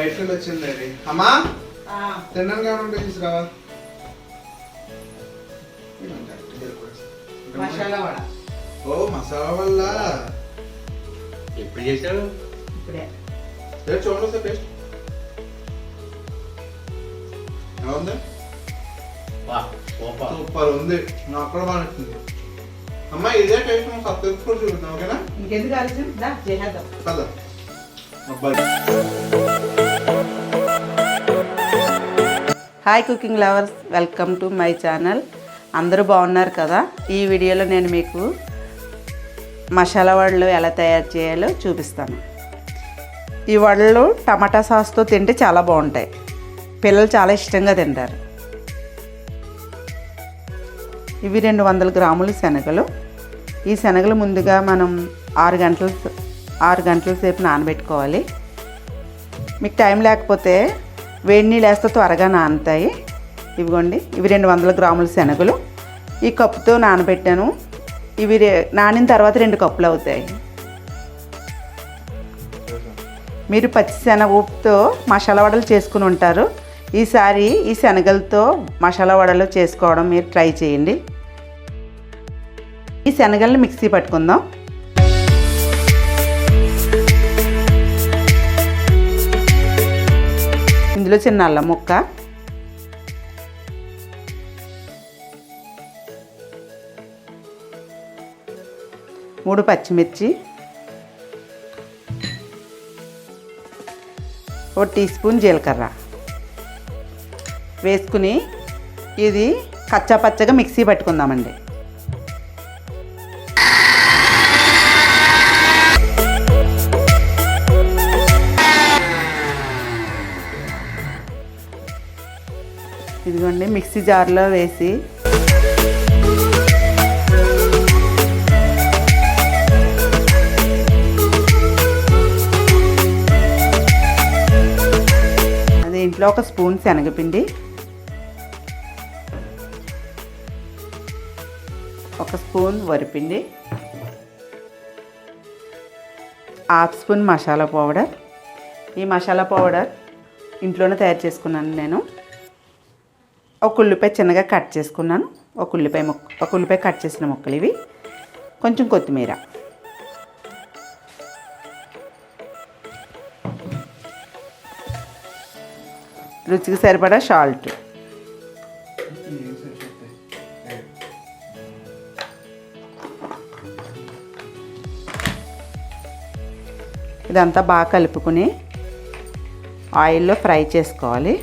బయటకు వచ్చింది అది. అమ్మా తిన్నాను కాబట్టి తీసుకురావా. మసాలా వడ. ఓ మసాలా వల్ల ఎప్పుడు చేసావు? ఇప్పుడే. చూడండి సార్ టేస్ట్ ఎలా ఉంది? సూపర్ ఉంది. నాకు కూడా బాగా నచ్చింది. అమ్మా ఇదే టేస్ట్ మనం సబ్స్క్రైబ్ కూడా చూద్దాం. ఓకేనా? ఇంకెందుకు ఆలస్యం దా చేద్దాం కదా అబ్బాయి. Hi cooking lovers, welcome to my channel. అందరూ బాగున్నారు కదా. ఈ వీడియోలో నేను మీకు మసాలా వడలు ఎలా తయారు చేయాలో చూపిస్తాను. ఈ వడలు టమాటా సాస్తో తింటే చాలా బాగుంటాయి. పిల్లలు చాలా ఇష్టంగా తింటారు. ఇవి 200 గ్రాములు శనగలు. ఈ శనగలు ముందుగా మనం 6 గంటల సేపు నానబెట్టుకోవాలి. మీకు టైం లేకపోతే వేడి నీళ్ళు వేస్తే త్వరగా నానుతాయి. ఇవిగోండి, ఇవి 200 గ్రాముల శనగలు. ఈ కప్పుతో నానబెట్టాను. ఇవి నానిన తర్వాత 2 కప్పులు అవుతాయి. మీరు పచ్చి శనగతో మసాలా వడలు చేసుకుని ఉంటారు. ఈసారి ఈ శనగలతో మసాలా వడలు చేసుకోవడం మీరు ట్రై చేయండి. ఈ శనగల్ని మిక్సీ పట్టుకుందాం. ఇందులో చిన్న అల్లం ముక్క, మూడు పచ్చిమిర్చి, 1 టీ స్పూన్ జీలకర్ర వేసుకుని ఇది కచ్చా పచ్చగా మిక్సీ పట్టుకుందామండి. ఇదిగోండి, మిక్సీ జార్లో వేసి దీంట్లో 1 స్పూన్ శనగపిండి, 1 స్పూన్ వరిపిండి, 1/2 స్పూన్ మసాలా పౌడర్. ఈ మసాలా పౌడర్ ఇంట్లోనే తయారు చేసుకున్నాను నేను. 1 ఉల్లిపాయ చిన్నగా కట్ చేసుకున్నాను. 1 ఉల్లిపాయ కట్ చేసిన ముక్కలు ఇవి. కొంచెం కొత్తిమీర, రుచికి సరిపడా సాల్ట్. ఇదంతా బాగా కలుపుకొని ఆయిల్లో ఫ్రై చేసుకోవాలి.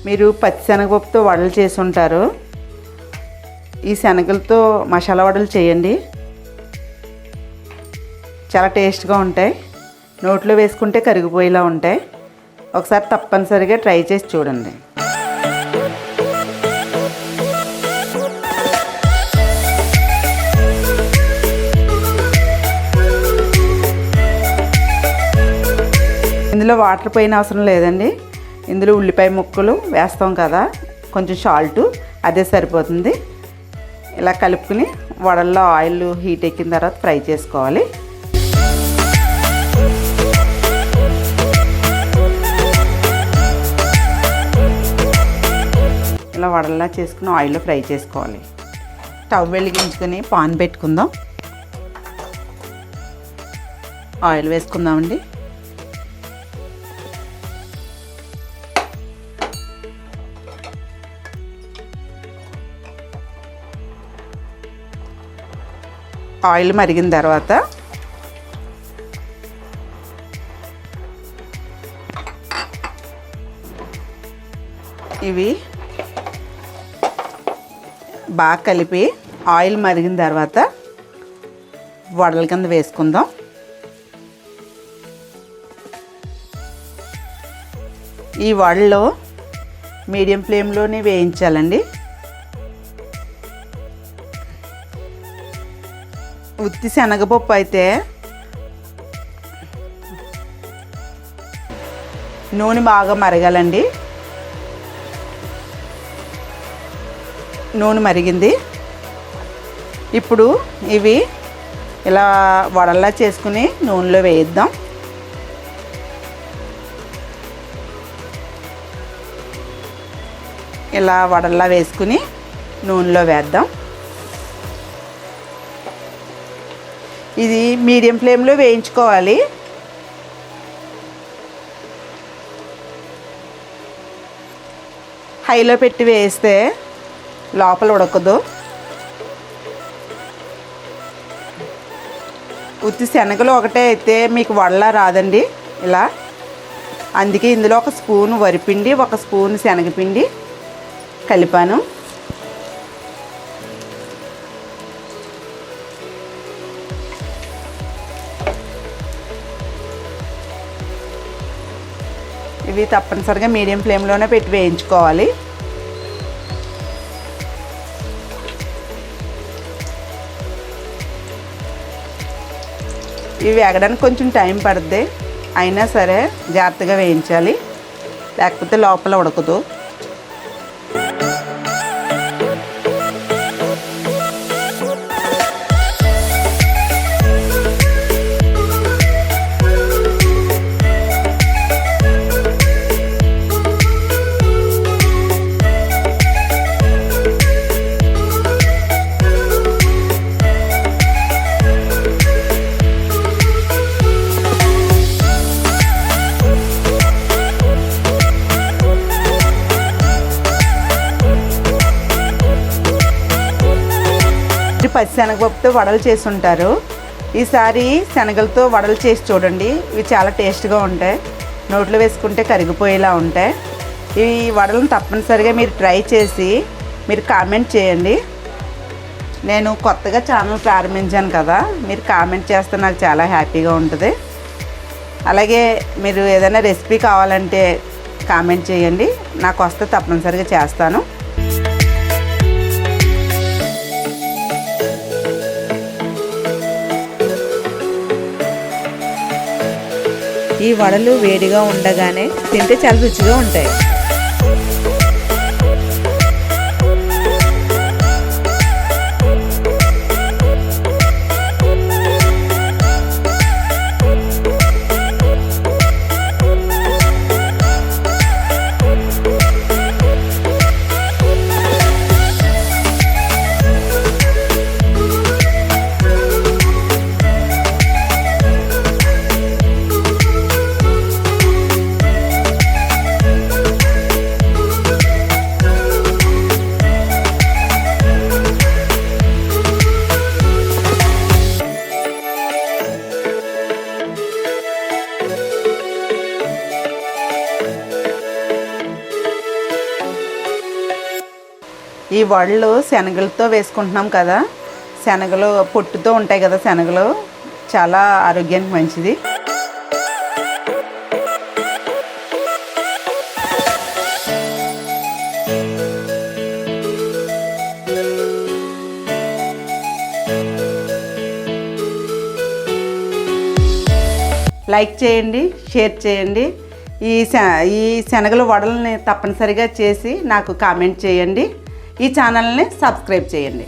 మీరు పచ్చిశనగపప్పుతో వడలు చేసి ఉంటారు. ఈ శనగలతో మసాలా వడలు చేయండి, చాలా టేస్ట్గా ఉంటాయి. నోట్లో వేసుకుంటే కరిగిపోయేలా ఉంటాయి. ఒకసారి తప్పనిసరిగా ట్రై చేసి చూడండి. ఇందులో వాటర్ పోయిన అవసరం లేదండి. ఇందులో ఉల్లిపాయ ముక్కలు వేస్తాం కదా, కొంచెం సాల్టు, అదే సరిపోతుంది. ఇలా కలుపుకుని వడల్లో ఆయిల్ హీట్ ఎక్కిన తర్వాత ఫ్రై చేసుకోవాలి. ఇలా వడల్లా చేసుకుని ఆయిల్లో ఫ్రై చేసుకోవాలి. స్టవ్ వెలిగించుకొని పాన్ పెట్టుకుందాం. ఆయిల్ వేసుకుందామండి. ఆయిల్ మరిగిన తర్వాత ఇవి బాగా కలిపి ఆయిల్ మరిగిన తర్వాత వడల కింద వేసుకుందాం. ఈ వడలో మీడియం ఫ్లేమ్లోనే వేయించాలండి. ఉత్తి శనగపప్పు అయితే నూనె బాగా మరగాలండి. నూనె మరిగింది. ఇప్పుడు ఇవి ఇలా వడల్లా చేసుకుని నూనెలో వేయిద్దాం. ఇలా వడల్లా వేసుకుని నూనెలో వేద్దాం. ఇది మీడియం ఫ్లేమ్లో వేయించుకోవాలి. హైలో పెట్టి వేస్తే లోపల ఉడకదు. ఉత్తి శనగలు ఒకటే అయితే మీకు వడలా రాదండి ఇలా. అందుకే ఇందులో ఒక స్పూన్ వరిపిండి, ఒక స్పూన్ శనగపిండి కలిపాను. ఇవి తప్పనిసరిగా మీడియం ఫ్లేమ్లోనే పెట్టి వేయించుకోవాలి. ఇవి వేగడానికి కొంచెం టైం పడుద్ది, అయినా సరే జాగ్రత్తగా వేయించాలి, లేకపోతే లోపల ఉడకదు. పచ్చిశనగపప్పుతో వడలు చేసి ఉంటారు. ఈసారి శనగలతో వడలు చేసి చూడండి. ఇవి చాలా టేస్ట్గా ఉంటాయి, నోట్లో వేసుకుంటే కరిగిపోయేలా ఉంటాయి. ఈ వడలను తప్పనిసరిగా మీరు ట్రై చేసి మీరు కామెంట్ చేయండి. నేను కొత్తగా ఛానల్ ప్రారంభించాను కదా, మీరు కామెంట్ చేస్తే నాకు చాలా హ్యాపీగా ఉంటుంది. అలాగే మీరు ఏదైనా రెసిపీ కావాలంటే కామెంట్ చేయండి, నాకు వస్తే తప్పనిసరిగా చేస్తాను. ఈ వడలు వేడిగా ఉండగానే తింటే చాలా రుచిగా ఉంటాయి. ఈ వడలు శనగలతో వేసుకుంటున్నాం కదా, శనగలు పొట్టుతో ఉంటాయి కదా, శనగలు చాలా ఆరోగ్యానికి మంచిది. లైక్ చేయండి, షేర్ చేయండి. ఈ శనగల వడలని తప్పనిసరిగా చేసి నాకు కామెంట్ చేయండి. ఈ ఛానల్ని సబ్స్క్రైబ్ చేయండి.